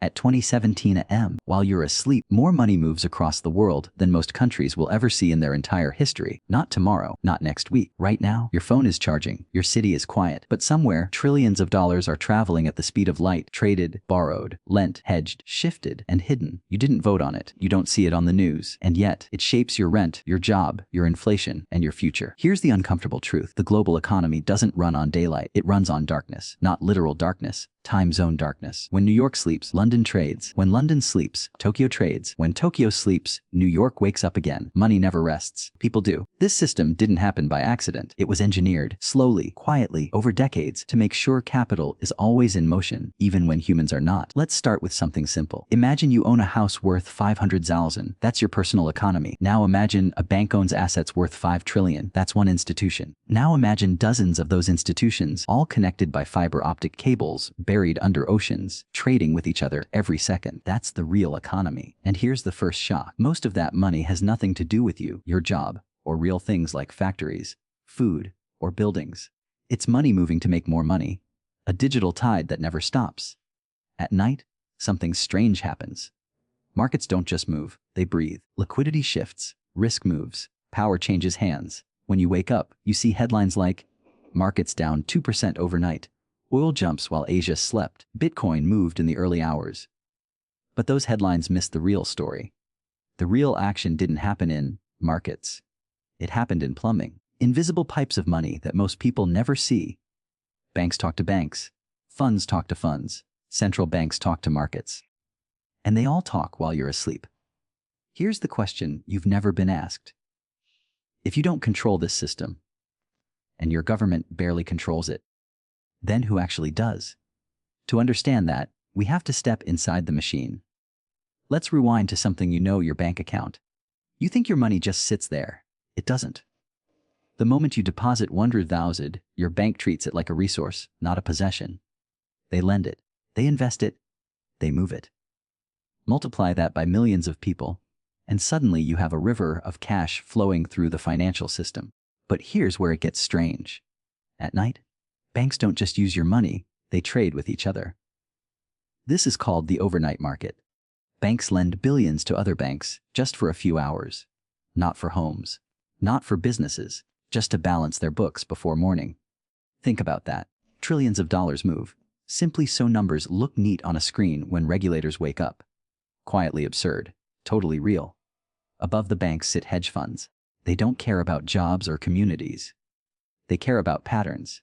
At 2017 AM, while you're asleep, more money moves across the world than most countries will ever see in their entire history. Not tomorrow, not next week. Right now, your phone is charging, your city is quiet, but somewhere, trillions of dollars are traveling at the speed of light, traded, borrowed, lent, hedged, shifted, and hidden. You didn't vote on it. You don't see it on the news. And yet, it shapes your rent, your job, your inflation, and your future. Here's the uncomfortable truth. The global economy doesn't run on daylight. It runs on darkness. Not literal darkness. Time zone darkness. When New York sleeps, London trades. When London sleeps, Tokyo trades. When Tokyo sleeps, New York wakes up again. Money never rests. People do. This system didn't happen by accident. It was engineered, slowly, quietly, over decades, to make sure capital is always in motion, even when humans are not. Let's start with something simple. Imagine you own a house worth 500,000. That's your personal economy. Now imagine a bank owns assets worth 5 trillion. That's one institution. Now imagine dozens of those institutions, all connected by fiber optic cables, buried under oceans, trading with each other every second. That's the real economy. And here's the first shock. Most of that money has nothing to do with you, your job, or real things like factories, food, or buildings. It's money moving to make more money. A digital tide that never stops. At night, something strange happens. Markets don't just move, they breathe. Liquidity shifts, risk moves, power changes hands. When you wake up, you see headlines like, markets down 2% overnight. Oil jumps while Asia slept. Bitcoin moved in the early hours. But those headlines missed the real story. The real action didn't happen in markets. It happened in plumbing. Invisible pipes of money that most people never see. Banks talk to banks. Funds talk to funds. Central banks talk to markets. And they all talk while you're asleep. Here's the question you've never been asked. If you don't control this system, and your government barely controls it, then who actually does? To understand that, we have to step inside the machine. Let's rewind to something you know, your bank account. You think your money just sits there. It doesn't. The moment you deposit 100,000, your bank treats it like a resource, not a possession. They lend it. They invest it. They move it. Multiply that by millions of people, and suddenly you have a river of cash flowing through the financial system. But here's where it gets strange. At night, banks don't just use your money, they trade with each other. This is called the overnight market. Banks lend billions to other banks just for a few hours. Not for homes. Not for businesses. Just to balance their books before morning. Think about that. Trillions of dollars move, simply so numbers look neat on a screen when regulators wake up. Quietly absurd. Totally real. Above the banks sit hedge funds. They don't care about jobs or communities. They care about patterns.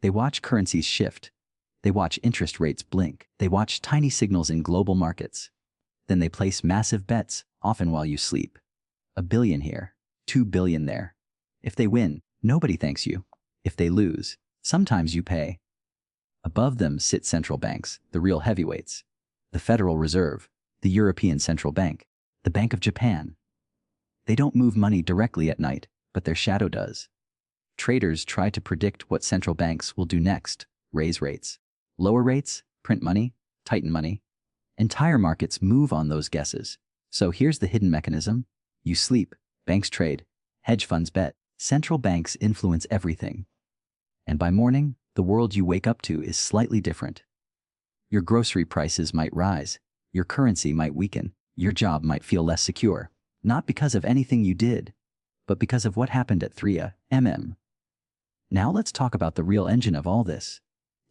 They watch currencies shift. They watch interest rates blink. They watch tiny signals in global markets. Then they place massive bets, often while you sleep. 1 billion here, 2 billion there. If they win, nobody thanks you. If they lose, sometimes you pay. Above them sit central banks, the real heavyweights. The Federal Reserve, the European Central Bank, the Bank of Japan. They don't move money directly at night, but their shadow does. Traders try to predict what central banks will do next. Raise rates. Lower rates, print money, tighten money. Entire markets move on those guesses. So here's the hidden mechanism. You sleep, banks trade, hedge funds bet, central banks influence everything. And by morning, the world you wake up to is slightly different. Your grocery prices might rise, your currency might weaken, your job might feel less secure. Not because of anything you did, but because of what happened at 3 a.m. Now let's talk about the real engine of all this.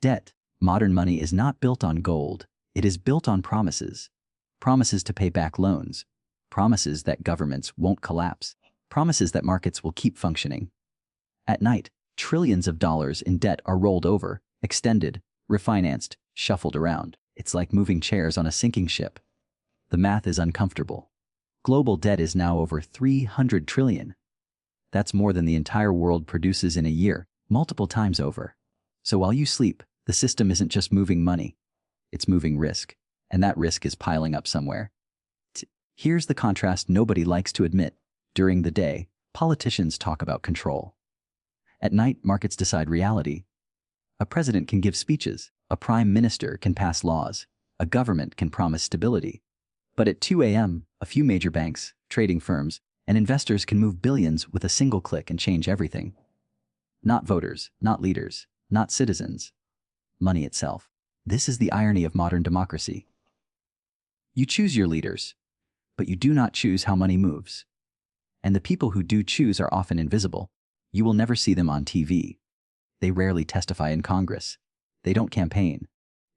Debt. Modern money is not built on gold. It is built on promises. Promises to pay back loans. Promises that governments won't collapse. Promises that markets will keep functioning. At night, trillions of dollars in debt are rolled over, extended, refinanced, shuffled around. It's like moving chairs on a sinking ship. The math is uncomfortable. Global debt is now over 300 trillion. That's more than the entire world produces in a year, multiple times over. So while you sleep, the system isn't just moving money. It's moving risk, and that risk is piling up somewhere. Here's the contrast nobody likes to admit. During the day, politicians talk about control. At night, markets decide reality. A president can give speeches, a prime minister can pass laws, a government can promise stability. But at 2 a.m., a few major banks, trading firms, and investors can move billions with a single click and change everything. Not voters, not leaders, not citizens. Money itself. This is the irony of modern democracy. You choose your leaders, but you do not choose how money moves. And the people who do choose are often invisible. You will never see them on TV. They rarely testify in Congress. They don't campaign.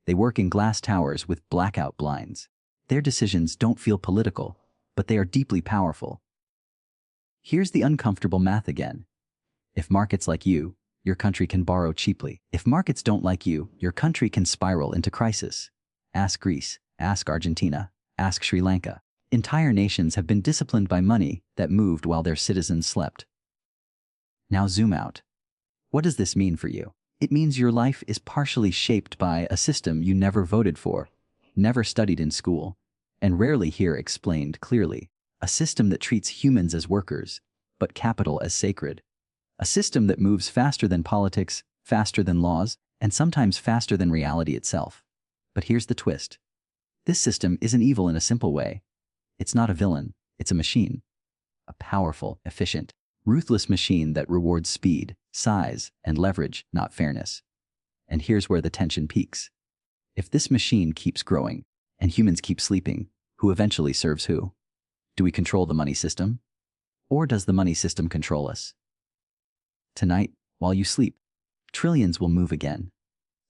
They work in glass towers with blackout blinds. Their decisions don't feel political, but they are deeply powerful. Here's the uncomfortable math again. If markets like you, your country can borrow cheaply. If markets don't like you, your country can spiral into crisis. Ask Greece, ask Argentina, ask Sri Lanka. Entire nations have been disciplined by money that moved while their citizens slept. Now zoom out. What does this mean for you? It means your life is partially shaped by a system you never voted for, never studied in school, and rarely hear explained clearly. A system that treats humans as workers, but capital as sacred. A system that moves faster than politics, faster than laws, and sometimes faster than reality itself. But here's the twist. This system isn't evil in a simple way. It's not a villain, it's a machine. A powerful, efficient, ruthless machine that rewards speed, size, and leverage, not fairness. And here's where the tension peaks. If this machine keeps growing, and humans keep sleeping, who eventually serves who? Do we control the money system? Or does the money system control us? Tonight, while you sleep, trillions will move again.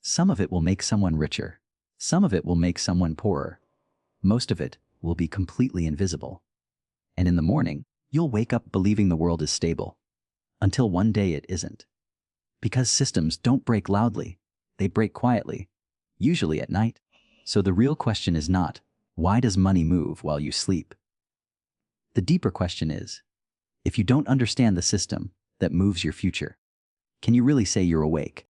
Some of it will make someone richer. Some of it will make someone poorer. Most of it will be completely invisible. And in the morning, you'll wake up believing the world is stable. Until one day it isn't. Because systems don't break loudly, they break quietly, usually at night. So the real question is not, why does money move while you sleep? The deeper question is, if you don't understand the system that moves your future, can you really say you're awake?